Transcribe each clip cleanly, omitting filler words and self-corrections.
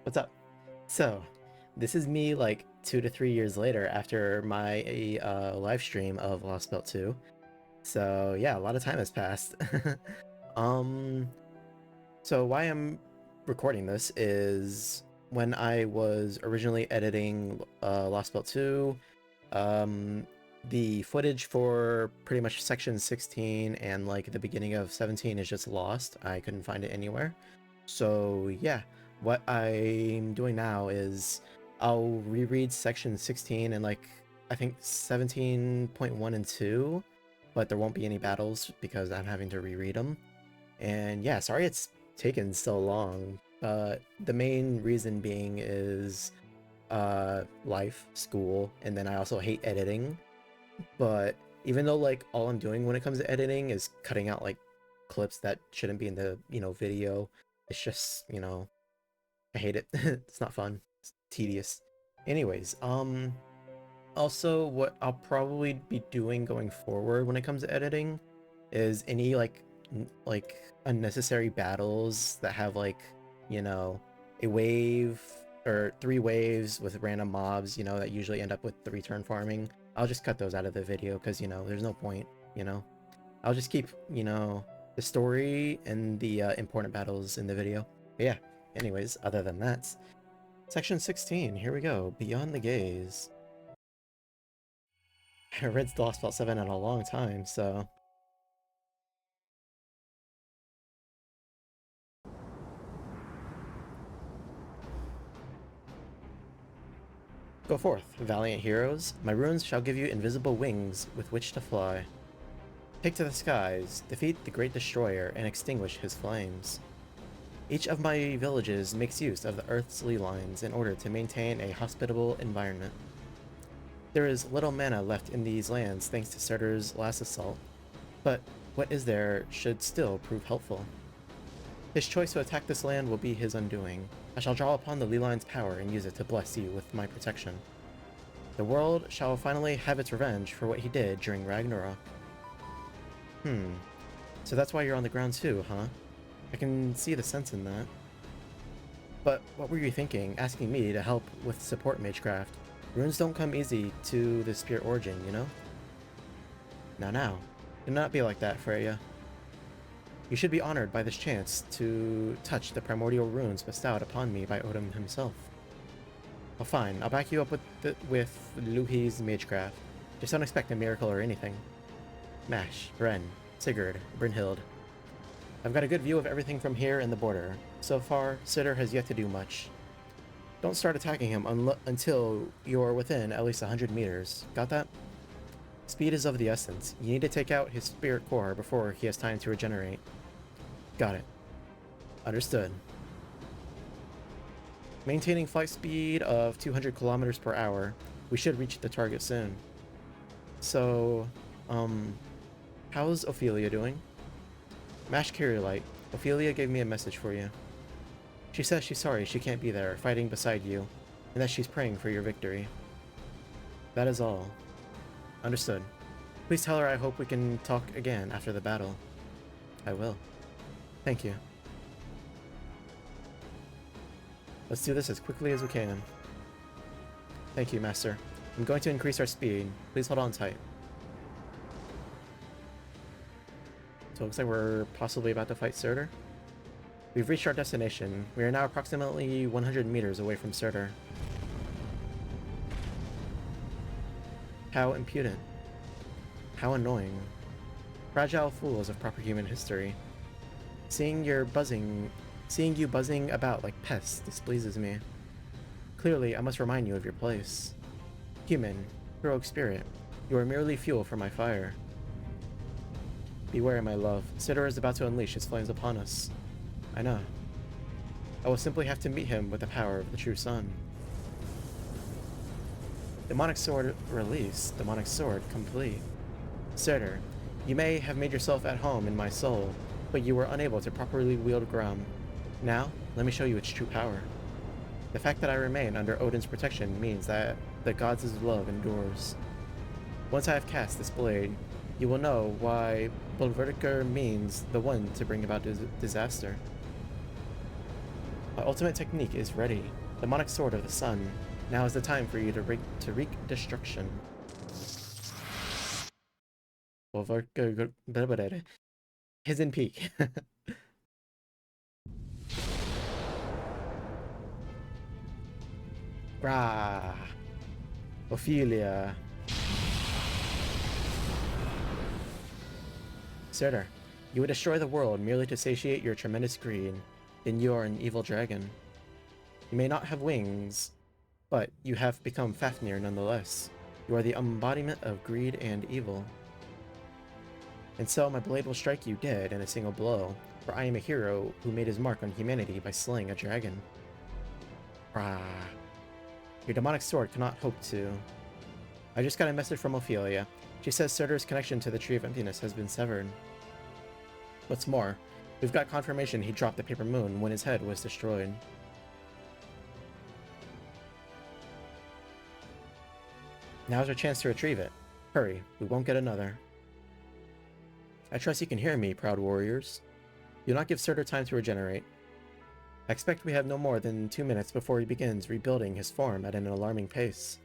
What's up? So, this is me like 2 to 3 years later after my live stream of Lostbelt 2. So yeah, a lot of time has passed. um, so why I'm recording this is when I was originally editing Lostbelt 2, the footage for pretty much section 16 and like the beginning of 17 is just lost. I couldn't find it anywhere. So yeah, what I'm doing now is I'll reread section 16 and like I think 17.1 and 2, but there won't be any battles because I'm having to reread them. And yeah, sorry it's taken so long. The main reason being is life, school, and then I also hate editing. But even though like all I'm doing when it comes to editing is cutting out like clips that shouldn't be in the, video, it's just, I hate it. It's not fun. It's tedious. Anyways, also what I'll probably be doing going forward when it comes to editing is any like unnecessary battles that have like, a wave or 3 waves with random mobs, that usually end up with 3-turn farming. I'll just cut those out of the video because, there's no point, I'll just keep, the story and the important battles in the video. But yeah, anyways, other than that, section 16, here we go, Beyond the Gaze. I read Lostbelt 7 in a long time, so... Go forth, valiant heroes. My runes shall give you invisible wings with which to fly. Take to the skies, defeat the great destroyer, and extinguish his flames. Each of my villages makes use of the Earth's ley lines in order to maintain a hospitable environment. There is little mana left in these lands thanks to Surtur's last assault, but what is there should still prove helpful. His choice to attack this land will be his undoing. I shall draw upon the ley line's power and use it to bless you with my protection. The world shall finally have its revenge for what he did during Ragnarok. So that's why you're on the ground too, huh? I can see the sense in that. But what were you thinking, asking me to help with support magecraft? Runes don't come easy to the Spirit Origin, you know? Now. Do not be like that, Freya. You should be honored by this chance to touch the primordial runes bestowed upon me by Odin himself. Well fine, I'll back you up with Luhi's magecraft. Just don't expect a miracle or anything. Mash, Ren, Sigurd, Brynhild. I've got a good view of everything from here and the border. So far, Sitter has yet to do much. Don't start attacking him until you're within at least 100 meters. Got that? Speed is of the essence. You need to take out his spirit core before he has time to regenerate. Got it. Understood. Maintaining flight speed of 200 kilometers per hour. We should reach the target soon. So, how's Ophelia doing? Mash Carriolite, Ophelia gave me a message for you. She says she's sorry she can't be there, fighting beside you, and that she's praying for your victory. That is all. Understood. Please tell her I hope we can talk again after the battle. I will. Thank you. Let's do this as quickly as we can. Thank you, Master. I'm going to increase our speed. Please hold on tight. So it looks like we're possibly about to fight Surtur. We've reached our destination. We are now approximately 100 meters away from Surtur. How impudent. How annoying. Fragile fools of proper human history. Seeing you buzzing about like pests displeases me. Clearly, I must remind you of your place. Human, heroic spirit, you are merely fuel for my fire. Beware, my love. Sitter is about to unleash his flames upon us. I know. I will simply have to meet him with the power of the true sun. Demonic sword released. Demonic sword complete. Surtur, you may have made yourself at home in my soul, but you were unable to properly wield Grum. Now, let me show you its true power. The fact that I remain under Odin's protection means that the gods' love endures. Once I have cast this blade, you will know why Bulverdiker means the one to bring about disaster. My ultimate technique is ready. Demonic Sword of the Sun. Now is the time for you to wreak destruction. Hidden Peak. Rah! Ophelia. Surtur, you would destroy the world merely to satiate your tremendous greed. Then you are an evil dragon. You may not have wings, but you have become Fafnir nonetheless. You are the embodiment of greed and evil. And so my blade will strike you dead in a single blow, for I am a hero who made his mark on humanity by slaying a dragon. Rah. Your demonic sword cannot hope to. I just got a message from Ophelia. She says Surtur's connection to the Tree of Emptiness has been severed. What's more, we've got confirmation he dropped the paper moon when his head was destroyed. Now's our chance to retrieve it. Hurry, we won't get another. I trust you can hear me, proud warriors. Do not give Surtur time to regenerate. I expect we have no more than 2 minutes before he begins rebuilding his form at an alarming pace.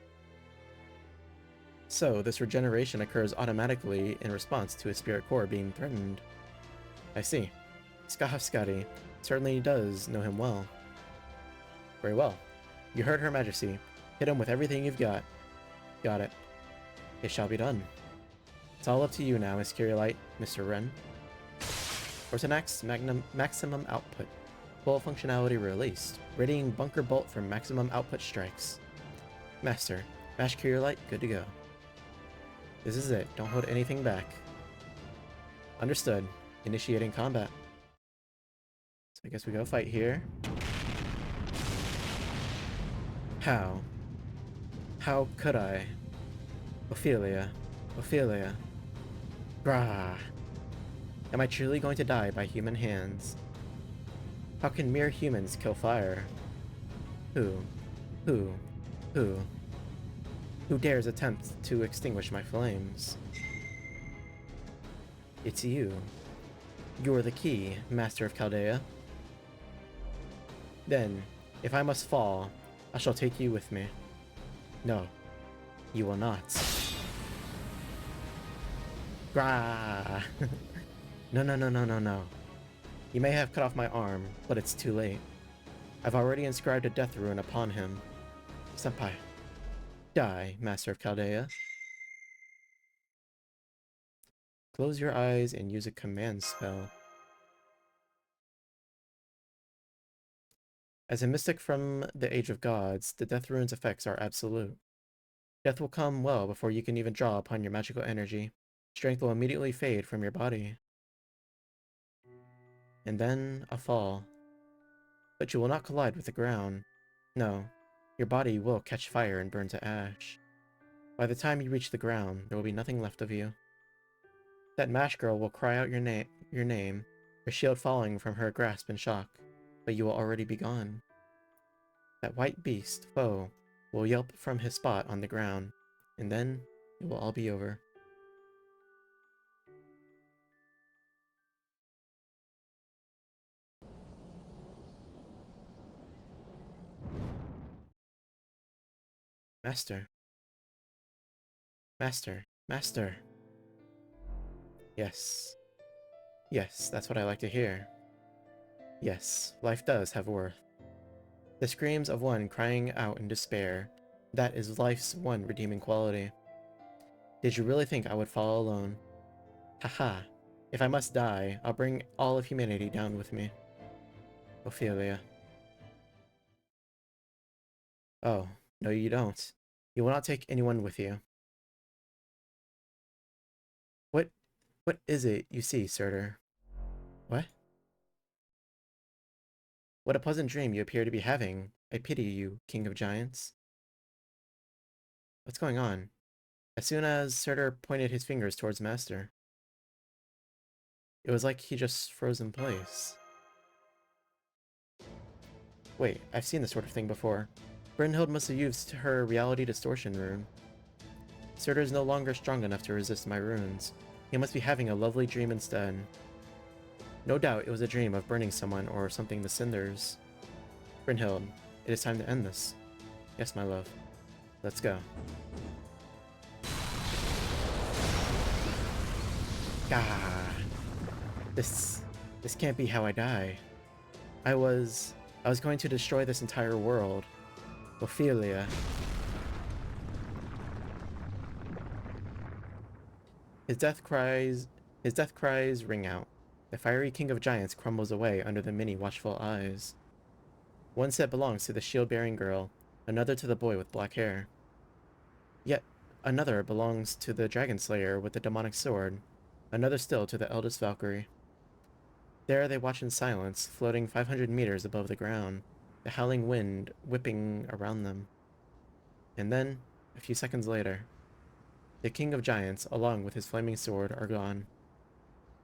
So, this regeneration occurs automatically in response to his spirit core being threatened. I see. Skahafskadi certainly does know him well. Very well. You heard Her Majesty. Hit him with everything you've got. Got it. It shall be done. It's all up to you now, Miss Kyrielite, Mr. Wren. Ortonax maximum output. Full functionality released. Readying bunker bolt for maximum output strikes. Master, mash Kyrielite, good to go. This is it. Don't hold anything back. Understood. Initiating combat. So I guess we go fight here. How? How could I? Ophelia. Ophelia. Grah. Am I truly going to die by human hands? How can mere humans kill fire? Who? Who dares attempt to extinguish my flames? It's you. You're the key, Master of Chaldea. Then, if I must fall, I shall take you with me. No, you will not. Grah! No. You may have cut off my arm, but it's too late. I've already inscribed a death rune upon him. Senpai. Die, Master of Chaldea. Close your eyes and use a command spell. As a mystic from the Age of Gods, the Death Rune's effects are absolute. Death will come well before you can even draw upon your magical energy. Strength will immediately fade from your body. And then, a fall. But you will not collide with the ground. No, your body will catch fire and burn to ash. By the time you reach the ground, there will be nothing left of you. That mash girl will cry out your name, her shield falling from her grasp in shock, but you will already be gone. That white beast, foe, will yelp from his spot on the ground, and then it will all be over. Master. Master. Yes. Yes, that's what I like to hear. Yes, life does have worth. The screams of one crying out in despair, that is life's one redeeming quality. Did you really think I would fall alone? Haha, if I must die, I'll bring all of humanity down with me. Ophelia. Oh, no you don't. You will not take anyone with you. What is it you see, Surtur? What? What a pleasant dream you appear to be having. I pity you, King of Giants. What's going on? As soon as Surtur pointed his fingers towards Master, it was like he just froze in place. Wait, I've seen this sort of thing before. Brynhild must have used her reality distortion rune. Surtur is no longer strong enough to resist my runes. He must be having a lovely dream instead. No doubt it was a dream of burning someone or something to cinders. Brynhild, it is time to end this. Yes, my love. Let's go. Gah! This can't be how I die. I was going to destroy this entire world. Ophelia. His death cries ring out. The fiery king of giants crumbles away under the many watchful eyes. One set belongs to the shield-bearing girl, another to the boy with black hair. Yet another belongs to the dragon slayer with the demonic sword, another still to the eldest Valkyrie. There they watch in silence, floating 500 meters above the ground, the howling wind whipping around them. And then, a few seconds later, the king of giants, along with his flaming sword, are gone.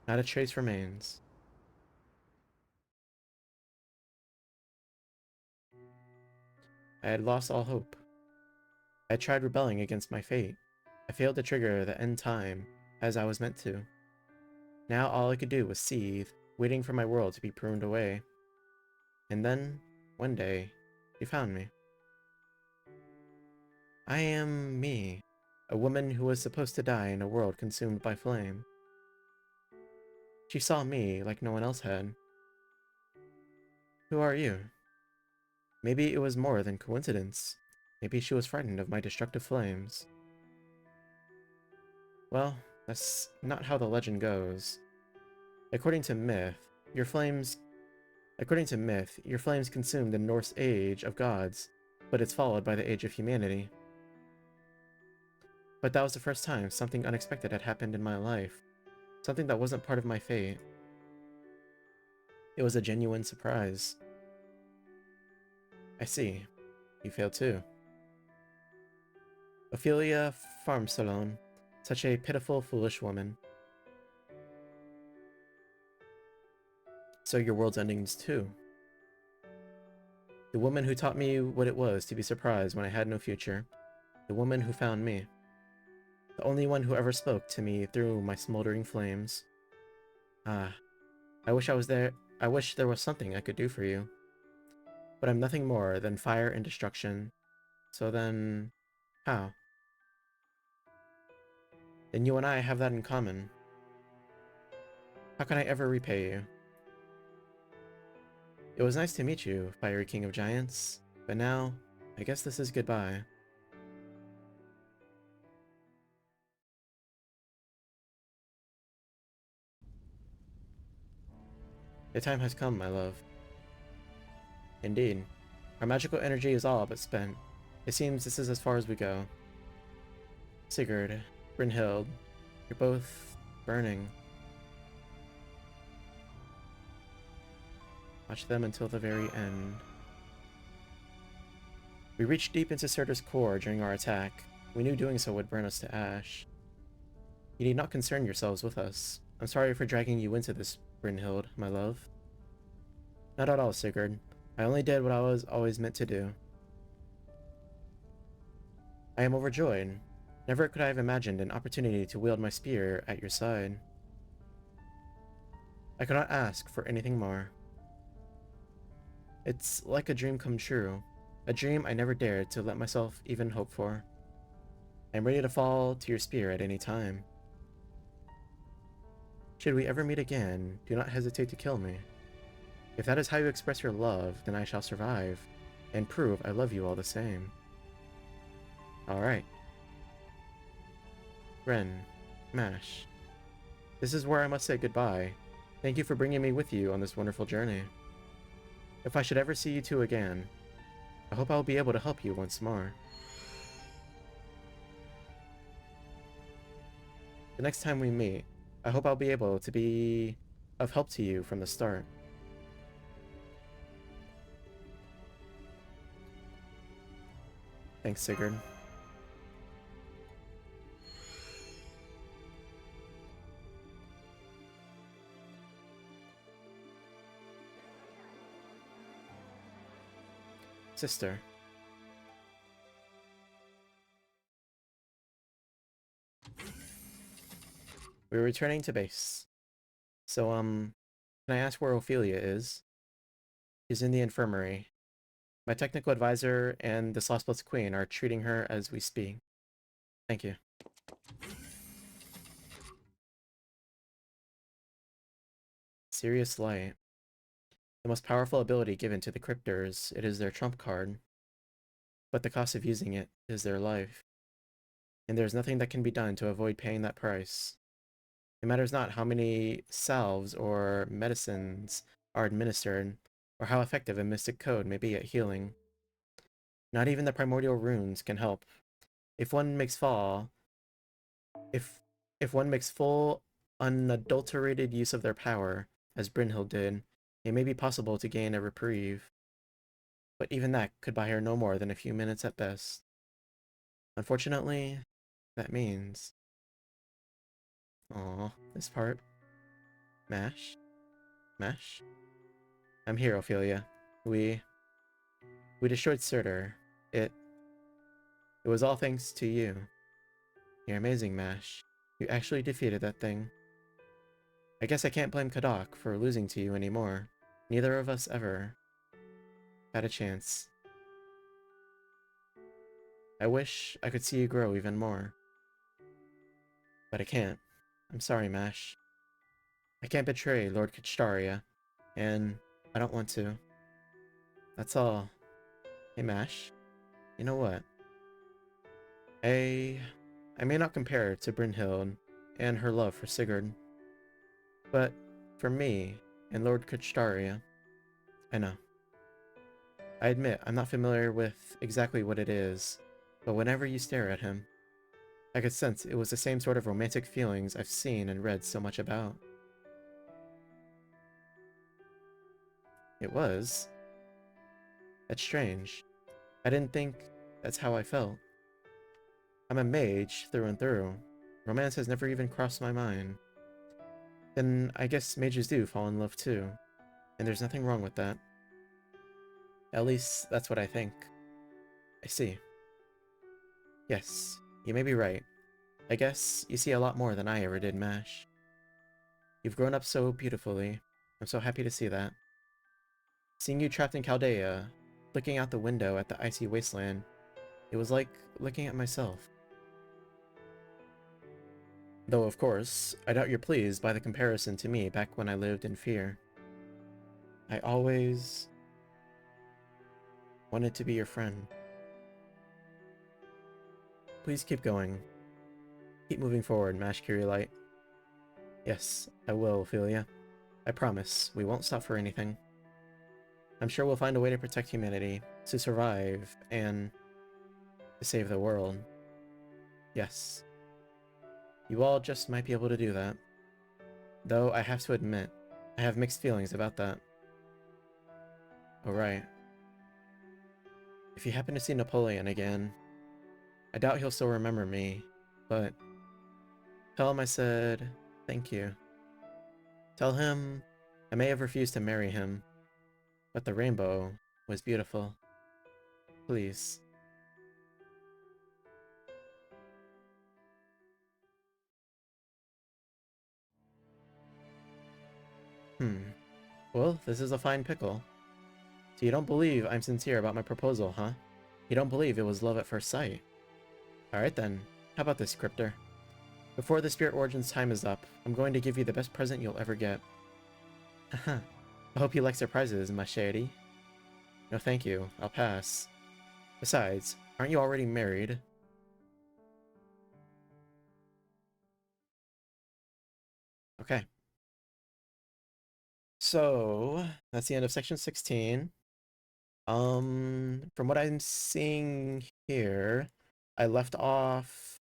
Not a trace remains. I had lost all hope. I tried rebelling against my fate. I failed to trigger the end time, as I was meant to. Now all I could do was seethe, waiting for my world to be pruned away. And then, one day, you found me. I am me, a woman who was supposed to die in a world consumed by flame. She saw me like no one else had. Who are you? Maybe it was more than coincidence. Maybe she was frightened of my destructive flames. Well, that's not how the legend goes. According to myth, your flames consumed the Norse age of gods, but it's followed by the age of humanity. But that was the first time something unexpected had happened in my life. Something that wasn't part of my fate. It was a genuine surprise. I see. You failed too. Ophelia Farmsalon. Such a pitiful, foolish woman. So your world's endings too. The woman who taught me what it was to be surprised when I had no future. The woman who found me. The only one who ever spoke to me through my smoldering flames. Ah, I wish I was there. I wish there was something I could do for you. But I'm nothing more than fire and destruction. So then, how? Then you and I have that in common. How can I ever repay you? It was nice to meet you, fiery king of giants. But now, I guess this is goodbye. The time has come, my love. Indeed. Our magical energy is all but spent. It seems this is as far as we go. Sigurd, Brynhild, you're both burning. Watch them until the very end. We reached deep into Surtur's core during our attack. We knew doing so would burn us to ash. You need not concern yourselves with us. I'm sorry for dragging you into this, Brynhild, my love. Not at all, Sigurd. I only did what I was always meant to do. I am overjoyed. Never could I have imagined an opportunity to wield my spear at your side. I could not ask for anything more. It's like a dream come true. A dream I never dared to let myself even hope for. I am ready to fall to your spear at any time. Should we ever meet again, do not hesitate to kill me. If that is how you express your love, then I shall survive, and prove I love you all the same. Alright. Ren, Mash. This is where I must say goodbye. Thank you for bringing me with you on this wonderful journey. If I should ever see you two again, I hope I'll be able to help you once more. The next time we meet, I hope I'll be able to be of help to you from the start. Thanks, Sigurd. Sister. We're returning to base. So, can I ask where Ophelia is? She's in the infirmary. My technical advisor and the Lostbelt's queen are treating her as we speak. Thank you. Serious Light. The most powerful ability given to the Cryptors. It is their trump card. But the cost of using it is their life. And there is nothing that can be done to avoid paying that price. It matters not how many salves or medicines are administered, or how effective a mystic code may be at healing. Not even the primordial runes can help. If one makes fall, if if one makes full, unadulterated use of their power, as Brynhild did, it may be possible to gain a reprieve. But even that could buy her no more than a few minutes at best. Unfortunately, that means... Aw, this part. Mash? Mash? I'm here, Ophelia. We destroyed Surtur. It was all thanks to you. You're amazing, Mash. You actually defeated that thing. I guess I can't blame Kadok for losing to you anymore. Neither of us ever had a chance. I wish I could see you grow even more. But I can't. I'm sorry, Mash. I can't betray Lord Kachtaria, and I don't want to. That's all. Hey, Mash. You know what? I may not compare to Brynhild and her love for Sigurd, but for me and Lord Kachtaria, I know. I admit I'm not familiar with exactly what it is, but whenever you stare at him, I could sense it was the same sort of romantic feelings I've seen and read so much about. It was. That's strange. I didn't think that's how I felt. I'm a mage through and through. Romance has never even crossed my mind. Then I guess mages do fall in love too, and there's nothing wrong with that. At least that's what I think. I see. Yes, you may be right. I guess you see a lot more than I ever did, Mash. You've grown up so beautifully. I'm so happy to see that. Seeing you trapped in Chaldea, looking out the window at the icy wasteland, it was like looking at myself. Though, of course, I doubt you're pleased by the comparison to me back when I lived in fear. I always wanted to be your friend. Please keep going. Keep moving forward, Mash Light. Yes, I will, Ophelia. I promise, we won't stop for anything. I'm sure we'll find a way to protect humanity, to survive, and to save the world. Yes. You all just might be able to do that. Though I have to admit, I have mixed feelings about that. Oh, right. If you happen to see Napoleon again, I doubt he'll still remember me, but tell him I said thank you. Tell him I may have refused to marry him, but the rainbow was beautiful. Please. Well, this is a fine pickle. So you don't believe I'm sincere about my proposal, huh? You don't believe it was love at first sight? Alright then, how about this, Cryptor? Before the Spirit Origin's time is up, I'm going to give you the best present you'll ever get. Haha. I hope you like surprises, ma chérie. No thank you, I'll pass. Besides, aren't you already married? Okay. So, that's the end of section 16. From what I'm seeing here, I left off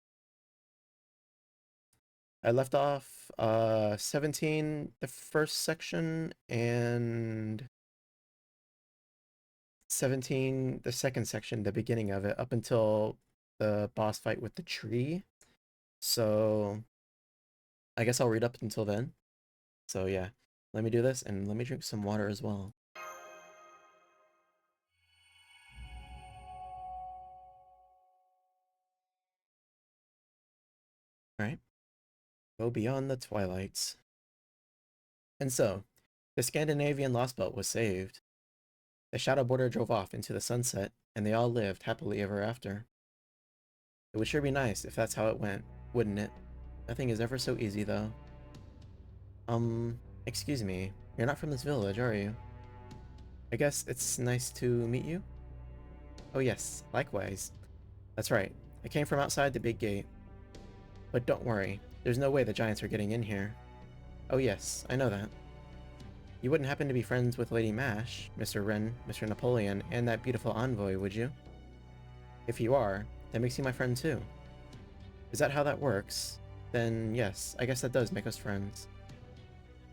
17 the first section and 17 the second section, the beginning of it, up until the boss fight with the tree. So I guess I'll read up until then. So yeah, let me do this and let me drink some water as well. Alright. Go beyond the twilights. And so, the Scandinavian Lost Belt was saved. The shadow boarder drove off into the sunset, and they all lived happily ever after. It would sure be nice if that's how it went, wouldn't it? Nothing is ever so easy, though. Excuse me. You're not from this village, are you? I guess it's nice to meet you? Oh yes, likewise. That's right. I came from outside the big gate. But don't worry, there's no way the giants are getting in here. Oh yes, I know that. You wouldn't happen to be friends with Lady Mash, Mr. Wren, Mr. Napoleon, and that beautiful envoy, would you? If you are, that makes you my friend too. Is that how that works? Then yes, I guess that does make us friends.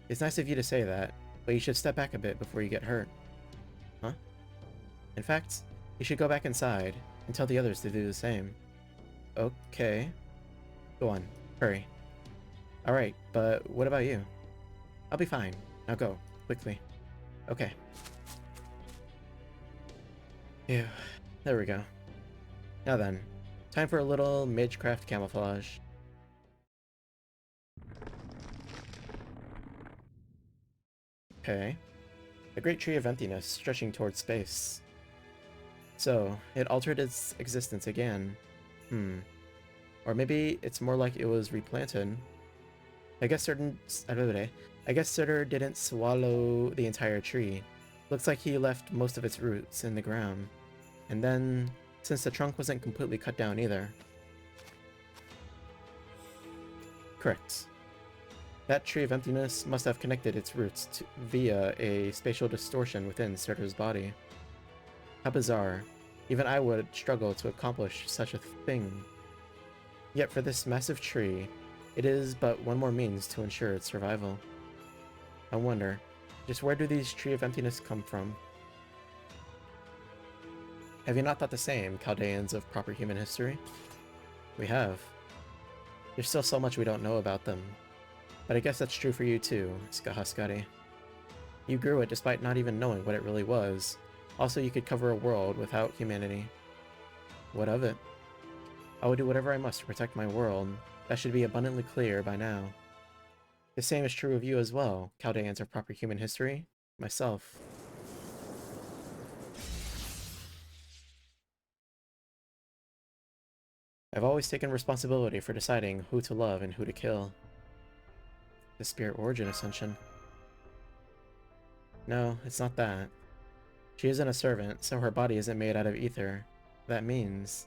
It's nice of you to say that, but you should step back a bit before you get hurt. Huh? In fact, you should go back inside and tell the others to do the same. Okay. Go on, hurry. Alright, but what about you? I'll be fine. Now go, quickly. Okay. Phew. There we go. Now then, time for a little Magecraft camouflage. Okay. A great tree of emptiness stretching towards space. So, it altered its existence again. Or maybe it's more like it was replanted. I guess Surtur didn't swallow the entire tree. Looks like he left most of its roots in the ground. And then, since the trunk wasn't completely cut down either. Correct. That tree of emptiness must have connected its roots via a spatial distortion within Surtur's body. How bizarre. Even I would struggle to accomplish such a thing. Yet for this massive tree, it is but one more means to ensure its survival. I wonder, just where do these Tree of Emptiness come from? Have you not thought the same, Chaldeans of proper human history? We have. There's still so much we don't know about them. But I guess that's true for you too, Skahaskari. You grew it despite not even knowing what it really was. Also, you could cover a world without humanity. What of it? I will do whatever I must to protect my world. That should be abundantly clear by now. The same is true of you as well, Chaldeans of proper human history. Myself. I've always taken responsibility for deciding who to love and who to kill. The Spirit Origin Ascension. No, it's not that. She isn't a servant, so her body isn't made out of ether. That means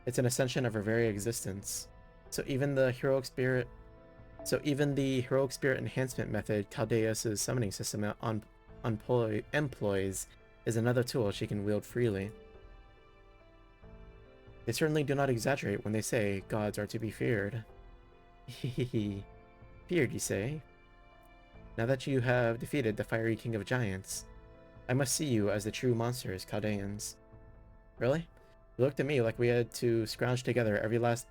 it's an ascension of her very existence. So even the heroic spirit enhancement method Chaldeus' summoning system employs is another tool she can wield freely. They certainly do not exaggerate when they say gods are to be feared. Hehehe. Feared, you say? Now that you have defeated the fiery king of giants, I must see you as the true monsters, Chaldeans. Really? You looked at me like we had to scrounge together every last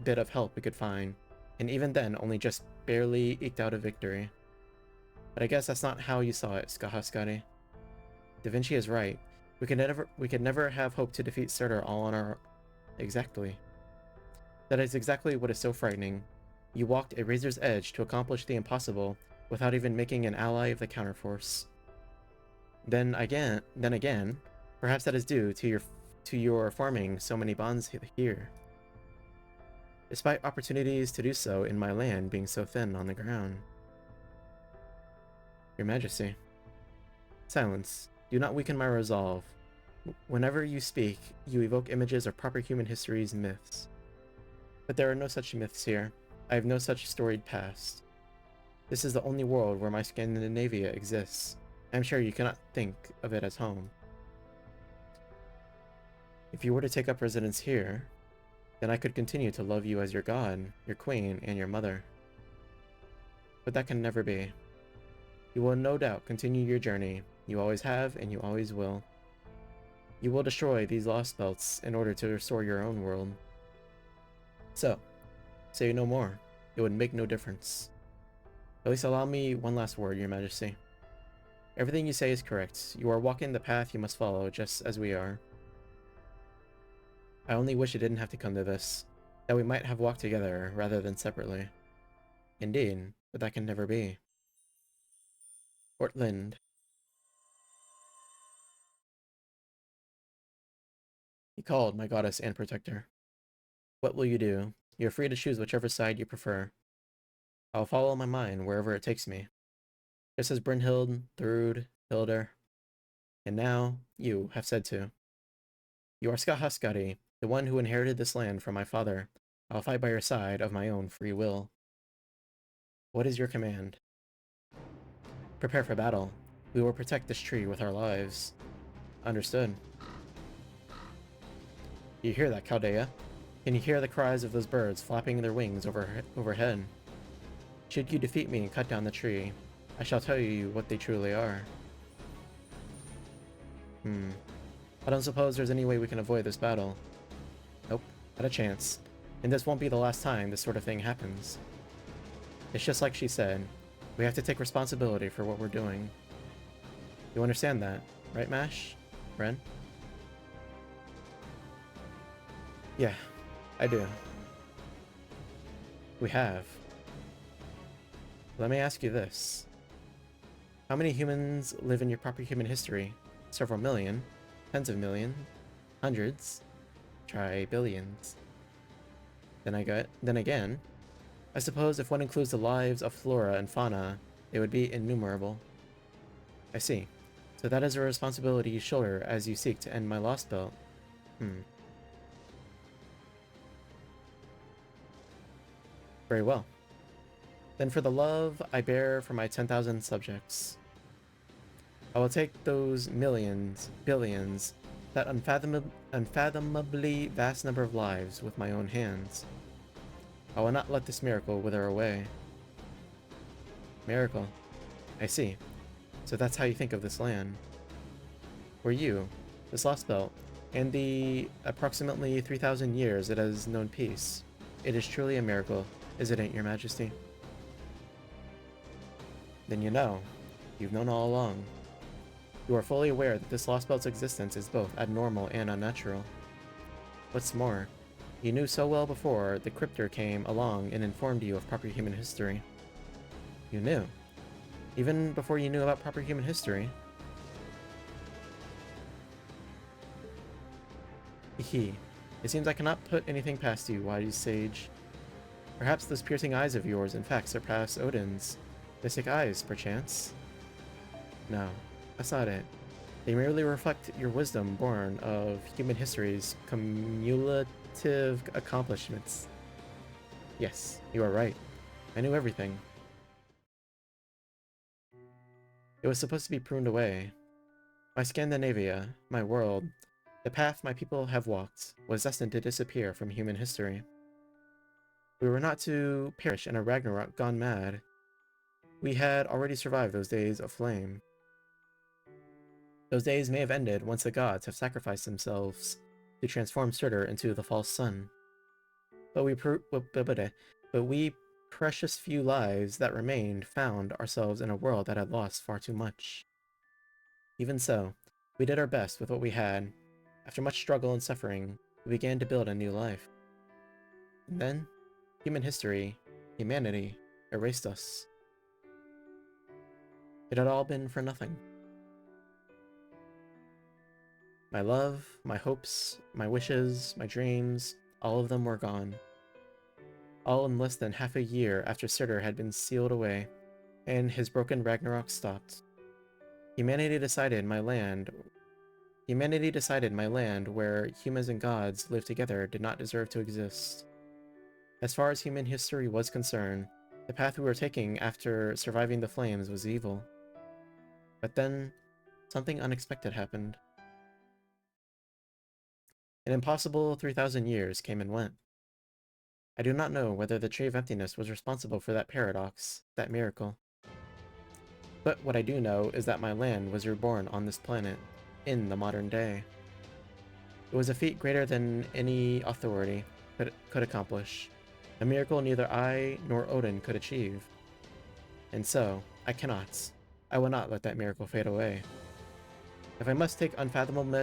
bit of help we could find, and even then only just barely eked out a victory. But I guess that's not how you saw it, Skahaskari. Da Vinci is right. We could never have hoped to defeat Surtur all on our... Exactly. That is exactly what is so frightening. You walked a razor's edge to accomplish the impossible without even making an ally of the counterforce. Then again, perhaps that is due to your forming so many bonds here. Despite opportunities to do so in my land being so thin on the ground. Your Majesty. Silence. Do not weaken my resolve. Whenever you speak, you evoke images of proper human history's myths. But there are no such myths here. I have no such storied past. This is the only world where my Scandinavia exists. I am sure you cannot think of it as home. If you were to take up residence here, then I could continue to love you as your god, your queen, and your mother. But that can never be. You will no doubt continue your journey. You always have, and you always will. You will destroy these Lostbelts in order to restore your own world. So, say no more. It would make no difference. At least allow me one last word, Your Majesty. Everything you say is correct. You are walking the path you must follow, just as we are. I only wish it didn't have to come to this. That we might have walked together, rather than separately. Indeed, but that can never be. Portland. He called, my goddess and protector. What will you do? You are free to choose whichever side you prefer. I will follow my mind wherever it takes me. Just as Brynhild, Thrud, Hilder, and now you have said to. You are Skahaskari, the one who inherited this land from my father. I will fight by your side of my own free will. What is your command? Prepare for battle. We will protect this tree with our lives. Understood. You hear that, Chaldea? Can you hear the cries of those birds flapping their wings overhead? Should you defeat me and cut down the tree, I shall tell you what they truly are. I don't suppose there's any way we can avoid this battle. Nope, not a chance. And this won't be the last time this sort of thing happens. It's just like she said, we have to take responsibility for what we're doing. You understand that, right, Mash? Ren? Yeah, I do. We have. Let me ask you this. How many humans live in your proper human history? Several million? Tens of millions? Hundreds? Try billions. Then again, I suppose if one includes the lives of flora and fauna, it would be innumerable. I see. So that is a responsibility you shoulder as you seek to end my Lostbelt. Very well. Then for the love I bear for my 10,000 subjects, I will take those millions, billions, that unfathomably vast number of lives with my own hands. I will not let this miracle wither away. Miracle. I see. So that's how you think of this land. For you, this Lostbelt, and the approximately 3,000 years it has known peace, it is truly a miracle, isn't it, Your Majesty? Then you know. You've known all along. You are fully aware that this Lostbelt's existence is both abnormal and unnatural. What's more, you knew so well before the Cryptor came along and informed you of proper human history. You knew. Even before you knew about proper human history. Hehe. It seems I cannot put anything past you, wise sage. Perhaps those piercing eyes of yours in fact surpass Odin's. Mystic eyes, perchance? No, that's not it. They merely reflect your wisdom born of human history's cumulative accomplishments. Yes, you are right. I knew everything. It was supposed to be pruned away. My Scandinavia, my world, the path my people have walked, was destined to disappear from human history. We were not to perish in a Ragnarok gone mad. We had already survived those days of flame. Those days may have ended once the gods have sacrificed themselves to transform Surtur into the false sun. But we precious few lives that remained found ourselves in a world that had lost far too much. Even so, we did our best with what we had. After much struggle and suffering, we began to build a new life. And then, humanity, erased us. It had all been for nothing. My love, my hopes, my wishes, my dreams, all of them were gone. All in less than half a year after Surtur had been sealed away, and his broken Ragnarok stopped. Humanity decided my land where humans and gods lived together did not deserve to exist. As far as human history was concerned, the path we were taking after surviving the flames was evil. But then, something unexpected happened. An impossible 3,000 years came and went. I do not know whether the Tree of Emptiness was responsible for that paradox, that miracle. But what I do know is that my land was reborn on this planet, in the modern day. It was a feat greater than any authority could accomplish, a miracle neither I nor Odin could achieve. And so, I will not let that miracle fade away. If I must take unfathomable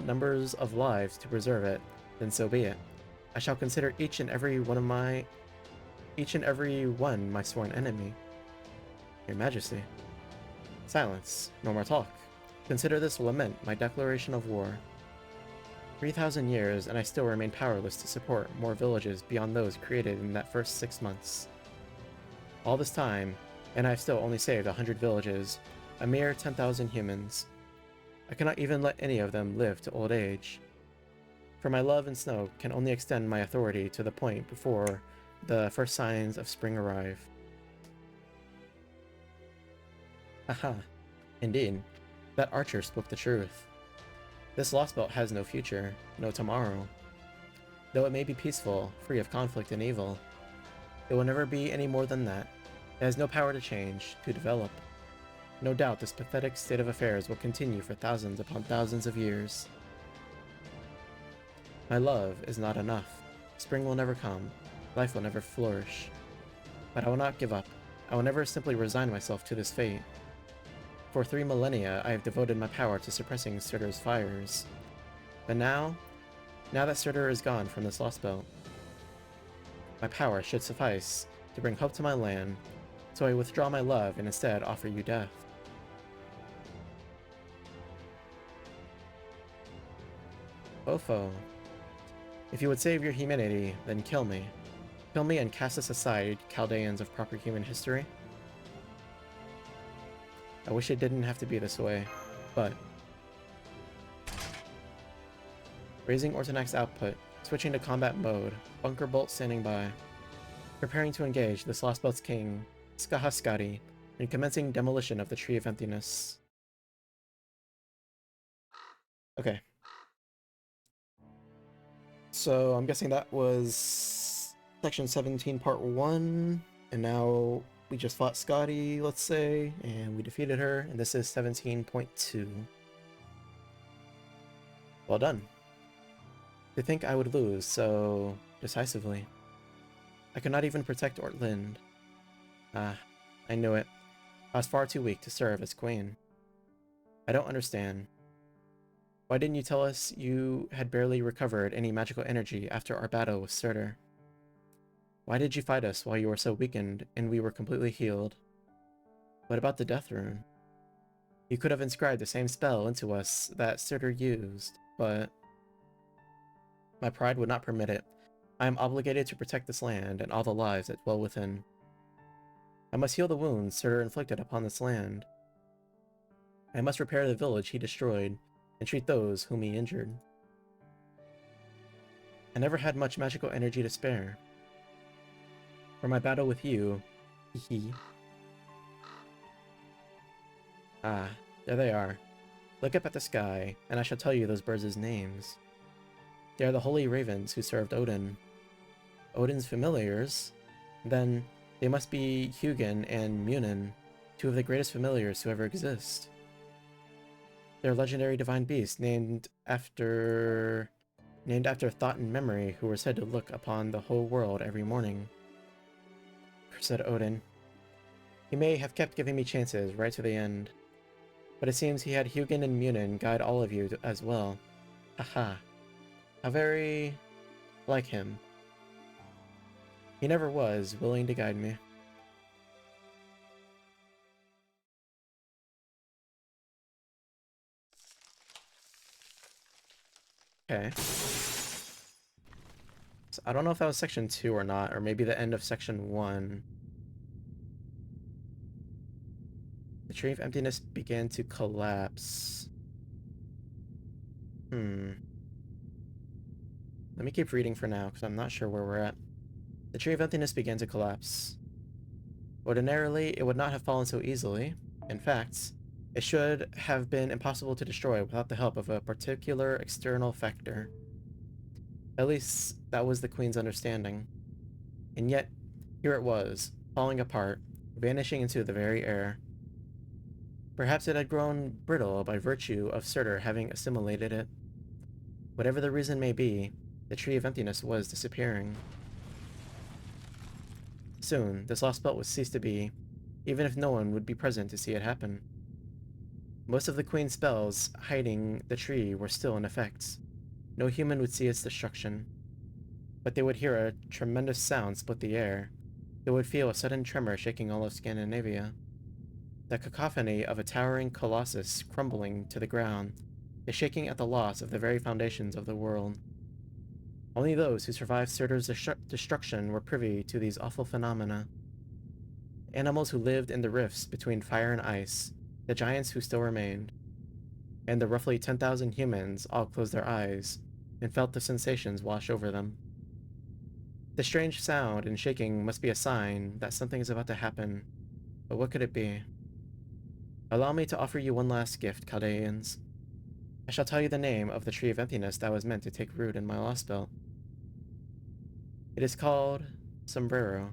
numbers of lives to preserve it, then so be it. I shall consider each and every one my sworn enemy. Your Majesty. Silence. No more talk. Consider this lament my declaration of war. 3,000 years, and I still remain powerless to support more villages beyond those created in that first 6 months. All this time, and I've still only saved 100 villages, a mere 10,000 humans. I cannot even let any of them live to old age. For my love and snow can only extend my authority to the point before the first signs of spring arrive. Aha, indeed, that archer spoke the truth. This Lostbelt has no future, no tomorrow. Though it may be peaceful, free of conflict and evil, it will never be any more than that. It has no power to change, to develop. No doubt this pathetic state of affairs will continue for thousands upon thousands of years. My love is not enough. Spring will never come. Life will never flourish. But I will not give up. I will never simply resign myself to this fate. For 3 millennia, I have devoted my power to suppressing Surtur's fires. But now that Surtur is gone from this Lostbelt, my power should suffice to bring hope to my land, so I withdraw my love and instead offer you death. Bofo, if you would save your humanity, then kill me. Kill me and cast us aside, Chaldeans of proper human history. I wish it didn't have to be this way, but... Raising Ortonac's output, switching to combat mode, Bunker Bolt standing by. Preparing to engage this Lostbelt's king, Skahaskadi, and commencing demolition of the Tree of Emptiness. Okay. So I'm guessing that was section 17 part 1, and now we just fought Scotty, let's say, and we defeated her, and this is 17.2. Well done. To think I would lose so decisively. I could not even protect Ortlind. Ah, I knew it. I was far too weak to serve as queen. I don't understand. Why didn't you tell us you had barely recovered any magical energy after our battle with Surtur? Why did you fight us while you were so weakened and we were completely healed? What about the death rune? You could have inscribed the same spell into us that Surtur used, but... My pride would not permit it. I am obligated to protect this land and all the lives that dwell within. I must heal the wounds Surtur inflicted upon this land. I must repair the village he destroyed and treat those whom he injured. I never had much magical energy to spare. For my battle with you, hee. Ah, there they are. Look up at the sky, and I shall tell you those birds' names. They are the holy ravens who served Odin. Odin's familiars? Then they must be Hugin and Munin, 2 of the greatest familiars to ever exist. They're legendary divine beasts named after thought and memory, who were said to look upon the whole world every morning. Said Odin. He may have kept giving me chances right to the end, but it seems he had Hugin and Munin guide all of you as well. Haha. How very... like him. He never was willing to guide me. Okay. So I don't know if that was section 2 or not, or maybe the end of section 1. The Tree of Emptiness began to collapse. Let me keep reading for now, because I'm not sure where we're at. The Tree of Emptiness began to collapse. Ordinarily, it would not have fallen so easily. In fact, it should have been impossible to destroy without the help of a particular external factor. At least, that was the Queen's understanding. And yet, here it was, falling apart, vanishing into the very air. Perhaps it had grown brittle by virtue of Surtur having assimilated it. Whatever the reason may be, the Tree of Emptiness was disappearing. Soon, this Lostbelt would cease to be, even if no one would be present to see it happen. Most of the Queen's spells hiding the tree were still in effect. No human would see its destruction. But they would hear a tremendous sound split the air. They would feel a sudden tremor shaking all of Scandinavia. The cacophony of a towering colossus crumbling to the ground is shaking at the loss of the very foundations of the world. Only those who survived Surtur's destruction were privy to these awful phenomena. Animals who lived in the rifts between fire and ice, the giants who still remained, and the roughly 10,000 humans all closed their eyes and felt the sensations wash over them. The strange sound and shaking must be a sign that something is about to happen, but what could it be? Allow me to offer you one last gift, Chaldeans. I shall tell you the name of the tree of emptiness that was meant to take root in my Lostbelt. It is called Sombrero.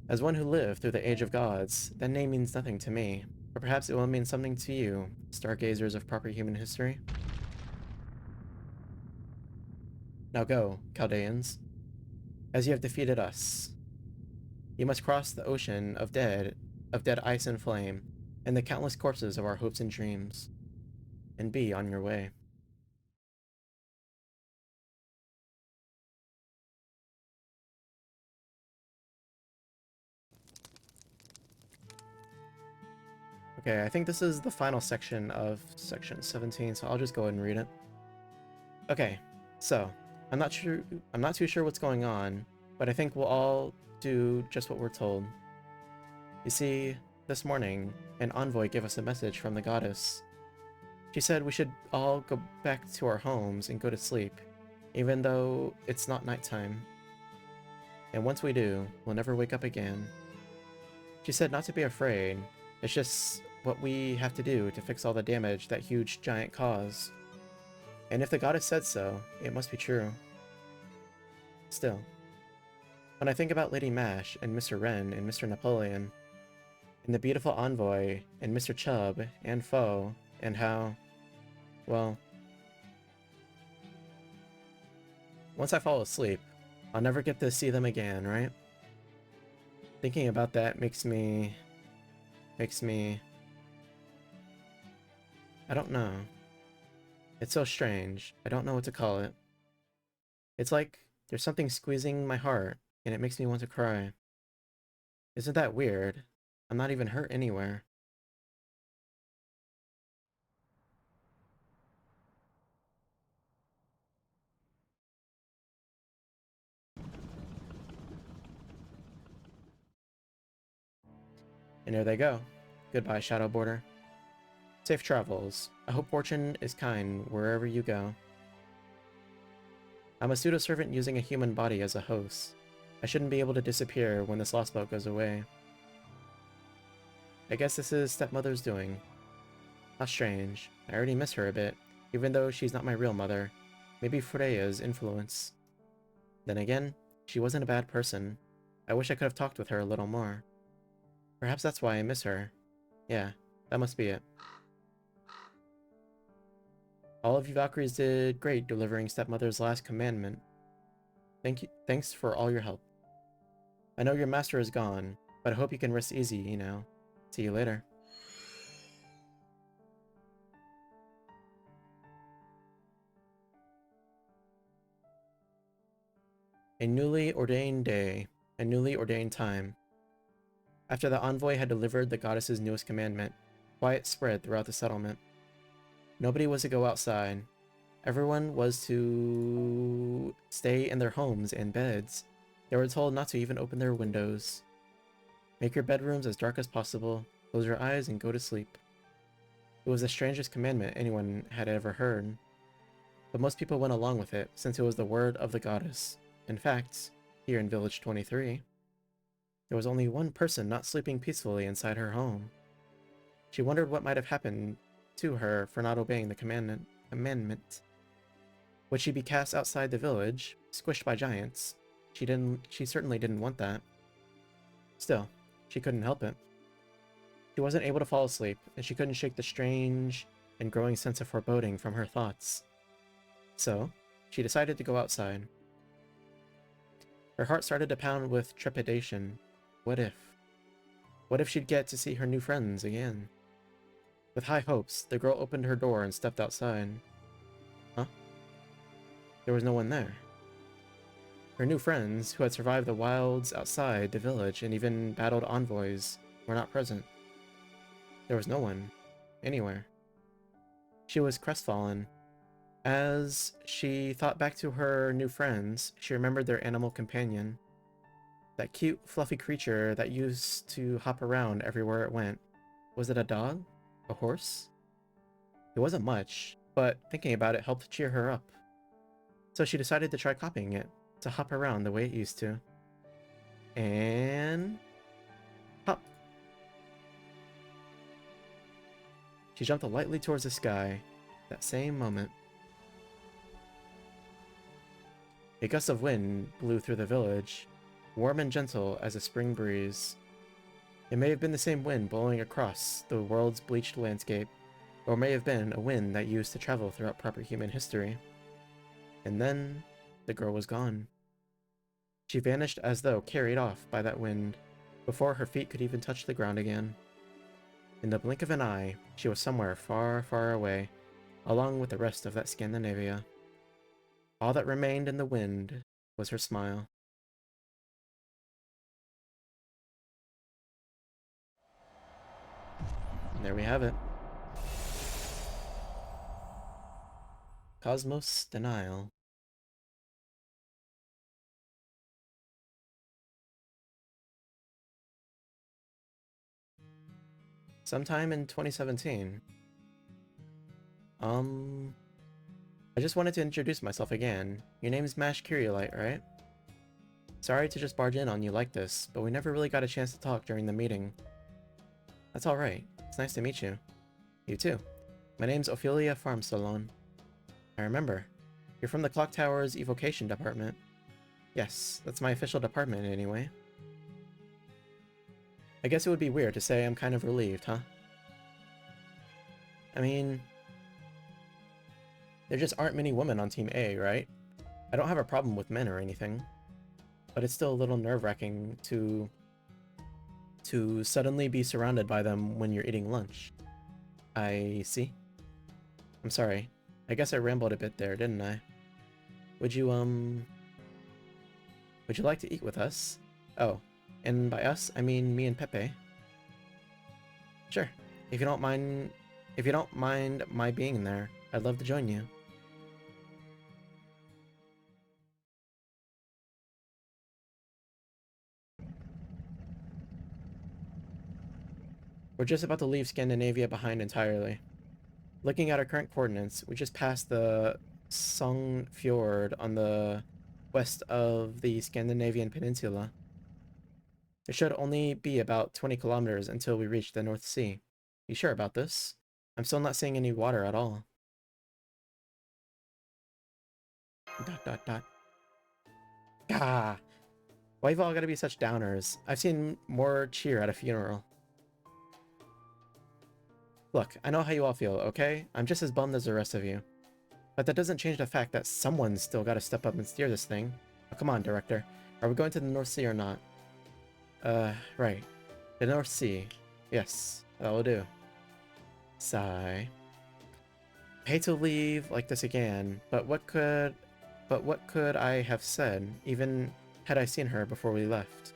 As one who lived through the Age of Gods, that name means nothing to me, but perhaps it will mean something to you, stargazers of proper human history. Now go, Chaldeans, as you have defeated us. You must cross the ocean of dead ice and flame, and the countless corpses of our hopes and dreams, and be on your way. Okay, I think this is the final section of section 17, so I'll just go ahead and read it. Okay, so I'm not too sure what's going on, but I think we'll all do just what we're told. You see, this morning, an envoy gave us a message from the goddess. She said we should all go back to our homes and go to sleep, even though it's not nighttime. And once we do, we'll never wake up again. She said not to be afraid, it's just what we have to do to fix all the damage that huge giant caused. And if the goddess said so, it must be true. Still, when I think about Lady Mash and Mr. Wren and Mr. Napoleon, and the beautiful envoy and Mr. Chubb and Foe, and how, well, once I fall asleep, I'll never get to see them again, right? Thinking about that makes me, I don't know. It's so strange. I don't know what to call it. It's like there's something squeezing my heart, and it makes me want to cry. Isn't that weird? I'm not even hurt anywhere. And there they go. Goodbye, Shadow Border. Safe travels. I hope fortune is kind wherever you go. I'm a pseudo-servant using a human body as a host. I shouldn't be able to disappear when this Lostbelt goes away. I guess this is stepmother's doing. How strange. I already miss her a bit, even though she's not my real mother. Maybe Freya's influence. Then again, she wasn't a bad person. I wish I could have talked with her a little more. Perhaps that's why I miss her. Yeah, that must be it. All of you Valkyries did great delivering stepmother's last commandment. Thanks for all your help. I know your master is gone, but I hope you can rest easy, you know. See you later. A newly ordained day, a newly ordained time. After the envoy had delivered the goddess's newest commandment, quiet spread throughout the settlement. Nobody was to go outside. Everyone was to stay in their homes and beds. They were told not to even open their windows. Make your bedrooms as dark as possible, close your eyes, and go to sleep. It was the strangest commandment anyone had ever heard. But most people went along with it, since it was the word of the goddess. In fact, here in Village 23, there was only one person not sleeping peacefully inside her home. She wondered what might have happened to her for not obeying the commandment. Would she be cast outside the village, squished by giants? She certainly didn't want that. Still, she couldn't help it. She wasn't able to fall asleep, and she couldn't shake the strange and growing sense of foreboding from her thoughts. So, she decided to go outside. Her heart started to pound with trepidation. What if? What if she'd get to see her new friends again? With high hopes, the girl opened her door and stepped outside. Huh? There was no one there. Her new friends, who had survived the wilds outside the village and even battled envoys, were not present. There was no one, anywhere. She was crestfallen. As she thought back to her new friends, she remembered their animal companion. That cute, fluffy creature that used to hop around everywhere it went. Was it a dog? A horse? It wasn't much, but thinking about it helped cheer her up. So she decided to try copying it, to hop around the way it used to. And... hop! She jumped lightly towards the sky, that same moment. A gust of wind blew through the village, warm and gentle as a spring breeze. It may have been the same wind blowing across the world's bleached landscape, or may have been a wind that used to travel throughout proper human history. And then, the girl was gone. She vanished as though carried off by that wind, before her feet could even touch the ground again. In the blink of an eye, she was somewhere far, far away, along with the rest of that Scandinavia. All that remained in the wind was her smile. And there we have it. Cosmos Denial. Sometime in 2017. I just wanted to introduce myself again. Your name's Mash Curiolite, right? Sorry to just barge in on you like this, but we never really got a chance to talk during the meeting. That's alright. It's nice to meet you. You too. My name's Ophelia Farmsalon. I remember. You're from the Clock Tower's Evocation Department. Yes, that's my official department anyway. I guess it would be weird to say I'm kind of relieved, huh? I mean... there just aren't many women on Team A, right? I don't have a problem with men or anything. But it's still a little nerve-wracking to suddenly be surrounded by them when you're eating lunch. I see. I'm sorry. I guess I rambled a bit there, didn't I? Would you like to eat with us? Oh, and by us, I mean me and Pepe. Sure. If you don't mind my being there, I'd love to join you. We're just about to leave Scandinavia behind entirely. Looking at our current coordinates, we just passed the Song Fjord on the west of the Scandinavian peninsula. It should only be about 20 kilometers until we reach the North Sea. You sure about this? I'm still not seeing any water at all. ... Gah! Why have all gotta be such downers? I've seen more cheer at a funeral. Look, I know how you all feel, okay? I'm just as bummed as the rest of you. But that doesn't change the fact that someone's still gotta step up and steer this thing. Oh, come on, Director. Are we going to the North Sea or not? Right. The North Sea. Yes, that will do. Sigh. I hate to leave like this again, but what could I have said, even had I seen her before we left?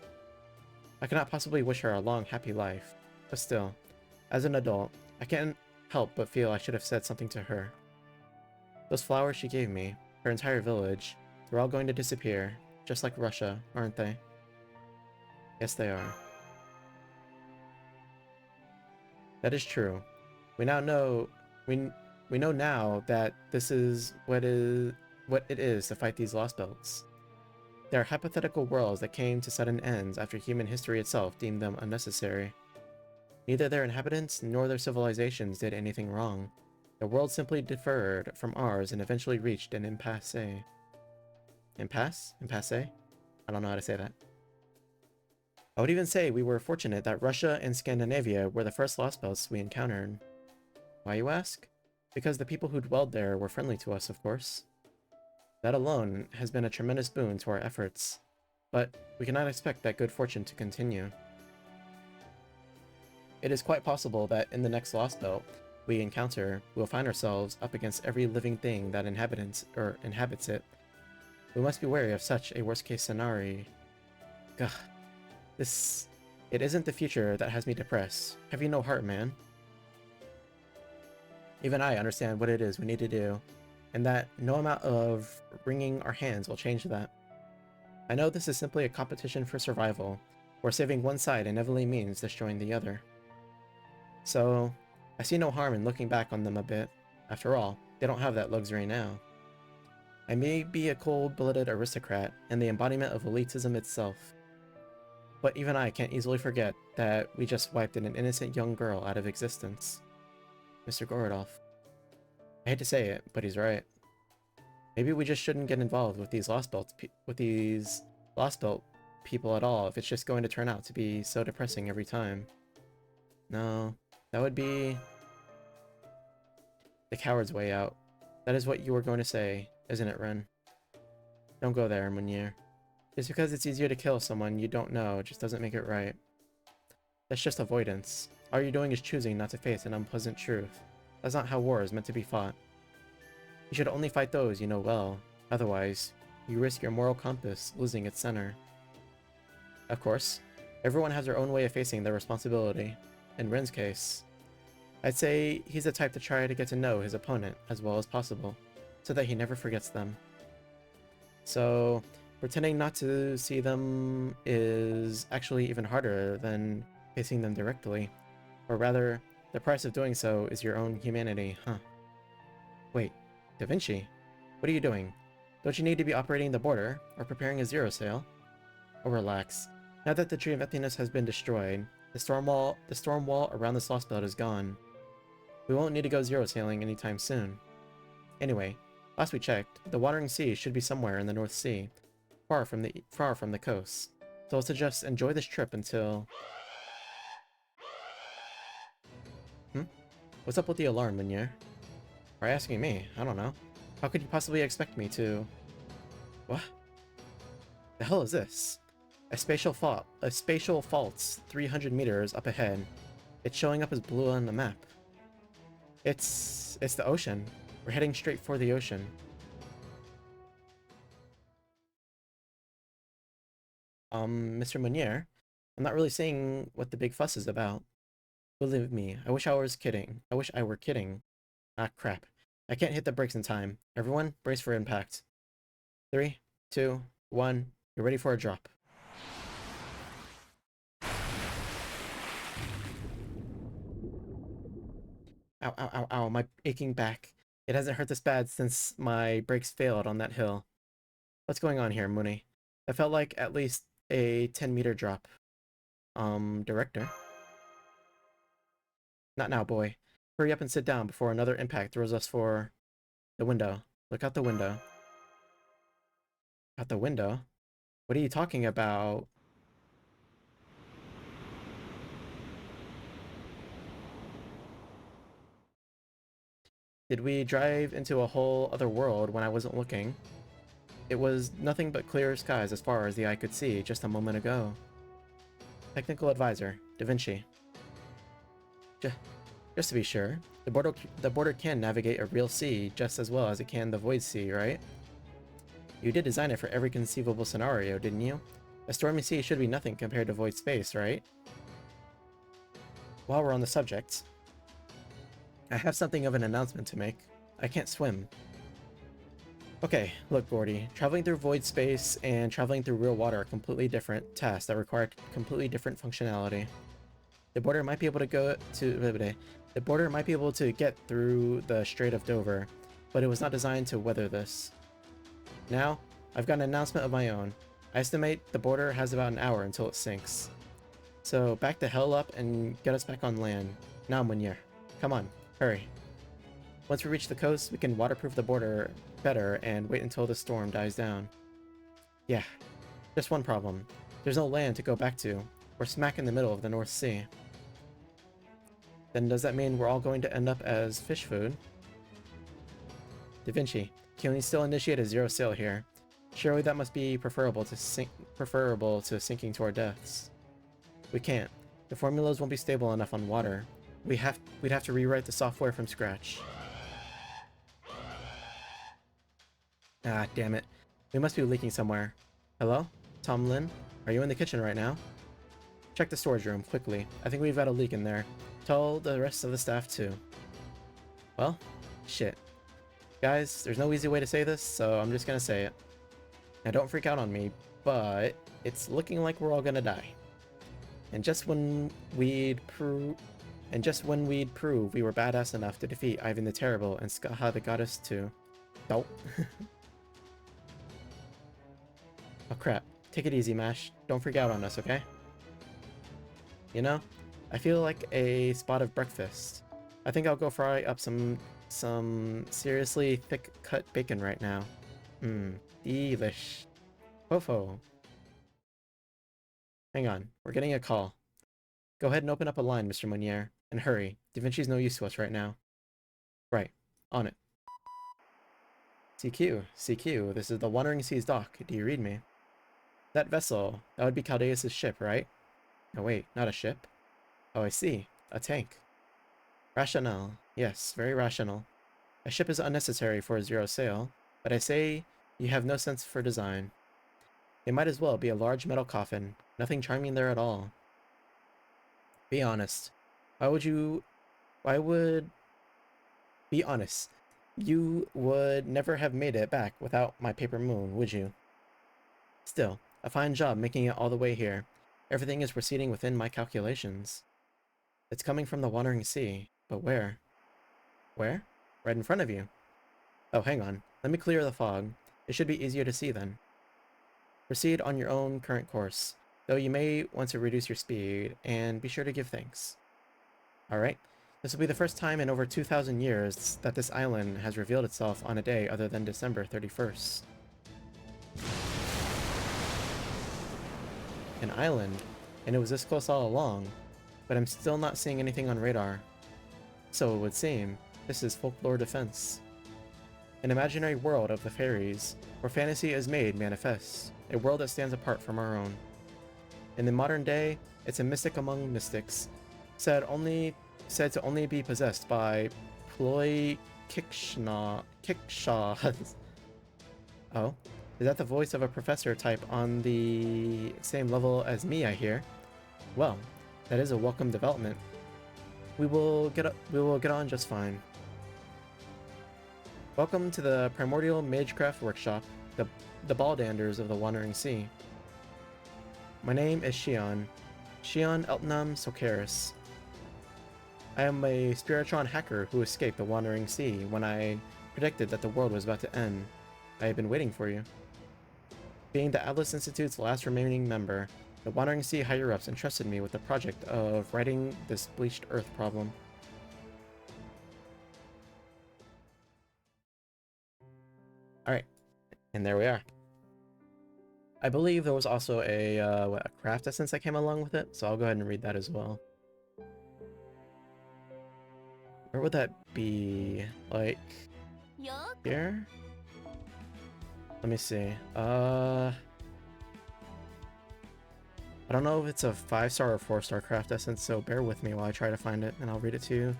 I cannot possibly wish her a long, happy life. But still, as an adult, I can't help but feel I should have said something to her. Those flowers she gave me, her entire village, they're all going to disappear, just like Russia, aren't they? Yes, they are. That is true. We now know we know now that this is what it is to fight these Lostbelts. They are hypothetical worlds that came to sudden ends after human history itself deemed them unnecessary. Neither their inhabitants nor their civilizations did anything wrong. The world simply differed from ours and eventually reached an impasse. Impasse? Impasse? I don't know how to say that. I would even say we were fortunate that Russia and Scandinavia were the first Lostbelts we encountered. Why, you ask? Because the people who dwelled there were friendly to us, of course. That alone has been a tremendous boon to our efforts, but we cannot expect that good fortune to continue. It is quite possible that in the next Lostbelt we encounter, we'll find ourselves up against every living thing that inhabits it, We must be wary of such a worst-case scenario. Gah. This... It isn't the future that has me depressed. Have you no heart, man? Even I understand what it is we need to do, and that no amount of wringing our hands will change that. I know this is simply a competition for survival, where saving one side inevitably means destroying the other. So, I see no harm in looking back on them a bit. After all, they don't have that luxury now. I may be a cold-blooded aristocrat and the embodiment of elitism itself, but even I can't easily forget that we just wiped an innocent young girl out of existence. Mr. Gorodov. I hate to say it, but he's right. Maybe we just shouldn't get involved with these Lostbelt people at all if it's just going to turn out to be so depressing every time. No, that would be the coward's way out. That is what you were going to say, isn't it, Ren? Don't go there, Munir. Just because it's easier to kill someone you don't know just doesn't make it right. That's just avoidance. All you're doing is choosing not to face an unpleasant truth. That's not how war is meant to be fought. You should only fight those you know well. Otherwise, you risk your moral compass losing its center. Of course, everyone has their own way of facing their responsibility. In Ren's case, I'd say he's the type to try to get to know his opponent as well as possible, so that he never forgets them. So, pretending not to see them is actually even harder than facing them directly. Or rather, the price of doing so is your own humanity, huh? Wait, Da Vinci? What are you doing? Don't you need to be operating the border, or preparing a zero sail? Oh, relax. Now that the Tree of Emptiness has been destroyed, the storm wall around this Lostbelt is gone. We won't need to go zero sailing anytime soon. Anyway, last we checked, the Watering Sea should be somewhere in the North Sea, far from the coast. So let's just enjoy this trip until... What's up with the alarm, Meunier? Are you asking me? I don't know. How could you possibly expect me to... What? The hell is this? A spatial fault's 300 meters up ahead. It's showing up as blue on the map. It's the ocean. We're heading straight for the ocean. Mr. Meunier, I'm not really seeing what the big fuss is about. Believe me, I wish I was kidding. I wish I were kidding. Ah, crap. I can't hit the brakes in time. Everyone, brace for impact. 3, 2, 1, you're ready for a drop. Ow, ow, ow, ow, my aching back. It hasn't hurt this bad since my brakes failed on that hill. What's going on here, Mooney? That felt like at least a 10-meter drop. Director? Not now, boy. Hurry up and sit down before another impact throws us for... the window. Look out the window. Out the window? What are you talking about? Did we drive into a whole other world when I wasn't looking? It was nothing but clear skies as far as the eye could see just a moment ago. Technical advisor, Da Vinci. Just to be sure, the border can navigate a real sea just as well as it can the void sea, right? You did design it for every conceivable scenario, didn't you? A stormy sea should be nothing compared to void space, right? While we're on the subject, I have something of an announcement to make. I can't swim. Okay, look, Gordy. Traveling through void space and traveling through real water are completely different tasks that require completely different functionality. The border might be able to get through the Strait of Dover, but it was not designed to weather this. Now, I've got an announcement of my own. I estimate the border has about an hour until it sinks. So back the hell up and get us back on land. Now, Meunier. Come on, hurry. Once we reach the coast, we can waterproof the border better and wait until the storm dies down. Yeah, just one problem. There's no land to go back to. We're smack in the middle of the North Sea. Then does that mean we're all going to end up as fish food? Da Vinci, can we still initiate a zero sail here? Surely that must be preferable to sinking to our deaths. We can't. The formulas won't be stable enough on water. We'd have to rewrite the software from scratch. Ah, damn it. We must be leaking somewhere. Hello? Tom Lin? Are you in the kitchen right now? Check the storage room, quickly. I think we've got a leak in there. Tell the rest of the staff too. Well, shit. Guys, there's no easy way to say this, so I'm just gonna say it. Now don't freak out on me, but it's looking like we're all gonna die. And just when we'd prove we were badass enough to defeat Ivan the Terrible and Skaha the Goddess too. Oh. Oh crap. Take it easy, Mash. Don't freak out on us, okay? You know, I feel like a spot of breakfast. I think I'll go fry up some seriously thick cut bacon right now. Delish. Fofo. Hang on, we're getting a call. Go ahead and open up a line, Mr. Monier, and hurry. Da Vinci's no use to us right now. Right, on it. CQ, this is the Wandering Seas dock. Do you read me? That vessel, that would be Caldeus' ship, right? No, wait, not a ship. Oh, I see. A tank. Rationale. Yes, very rational. A ship is unnecessary for a zero sail, but I say you have no sense for design. It might as well be a large metal coffin. Nothing charming there at all. Be honest. Be honest. You would never have made it back without my paper moon, would you? Still, a fine job making it all the way here. Everything is proceeding within my calculations. It's coming from the Wandering Sea, but where? Where? Right in front of you. Oh, hang on. Let me clear the fog. It should be easier to see then. Proceed on your own current course, though you may want to reduce your speed, and be sure to give thanks. Alright, this will be the first time in over 2,000 years that this island has revealed itself on a day other than December 31st. An island, and it was this close all along, but I'm still not seeing anything on radar. So it would seem, this is folklore defense. An imaginary world of the fairies, where fantasy is made manifest, a world that stands apart from our own. In the modern day, it's a mystic among mystics, said to only be possessed by ploy kickshaws. Oh, is that the voice of a professor type on the same level as me, I hear? Well, that is a welcome development. We will get on just fine. Welcome to the Primordial Magecraft Workshop, the Baldanders of the Wandering Sea. My name is Shion Eltnam Socaris. I am a Spiritron hacker who escaped the Wandering Sea when I predicted that the world was about to end. I have been waiting for you. Being the Atlas Institute's last remaining member, the Wandering Sea higher-ups entrusted me with the project of righting this bleached Earth problem. Alright, and there we are. I believe there was also a craft essence that came along with it, so I'll go ahead and read that as well. Where would that be? Like, here? Let me see. I don't know if it's a 5-star or 4-star craft essence, so bear with me while I try to find it, and I'll read it to you.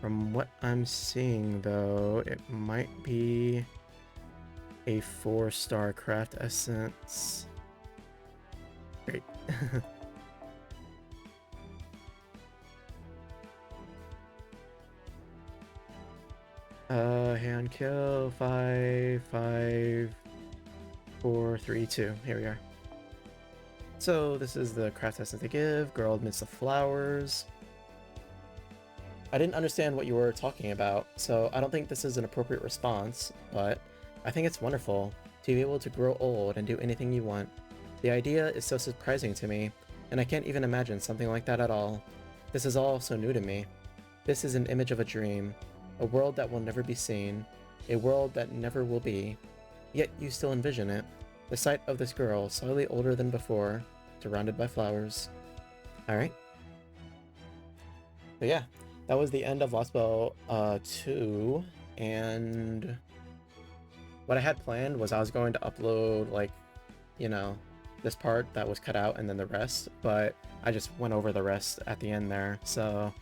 From what I'm seeing, though, it might be a 4-star craft essence. Great. Hand kill 5, 5, 4, 3, 2. Here we are. So this is the craft essence they give. Girl amidst the flowers. I didn't understand what you were talking about, so I don't think this is an appropriate response, but I think it's wonderful to be able to grow old and do anything you want. The idea is so surprising to me, and I can't even imagine something like that at all. This is all so new to me. This is an image of a dream, a world that will never be seen, a world that never will be. Yet you still envision it. The sight of this girl, slightly older than before, surrounded by flowers. Alright. So yeah, that was the end of Lostbelt 2, and what I had planned was I was going to upload, like, you know, this part that was cut out and then the rest, but I just went over the rest at the end there, so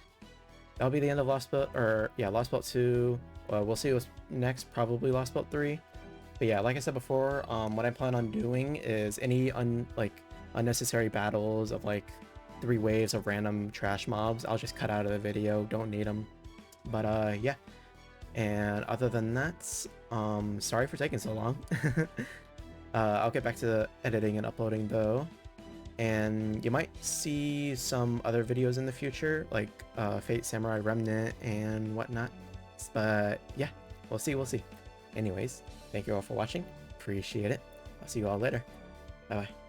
that'll be the end of Lost Belt, or yeah, Lost Belt 2. We'll see what's next, probably Lost Belt 3. But yeah, like I said before, what I plan on doing is any unnecessary battles of like 3 waves of random trash mobs, I'll just cut out of the video, don't need them. But yeah, and other than that, sorry for taking so long. I'll get back to editing and uploading though, and you might see some other videos in the future, like Fate Samurai Remnant and whatnot. But yeah, we'll see. Anyways, thank you all for watching. Appreciate it. I'll see you all later. Bye bye.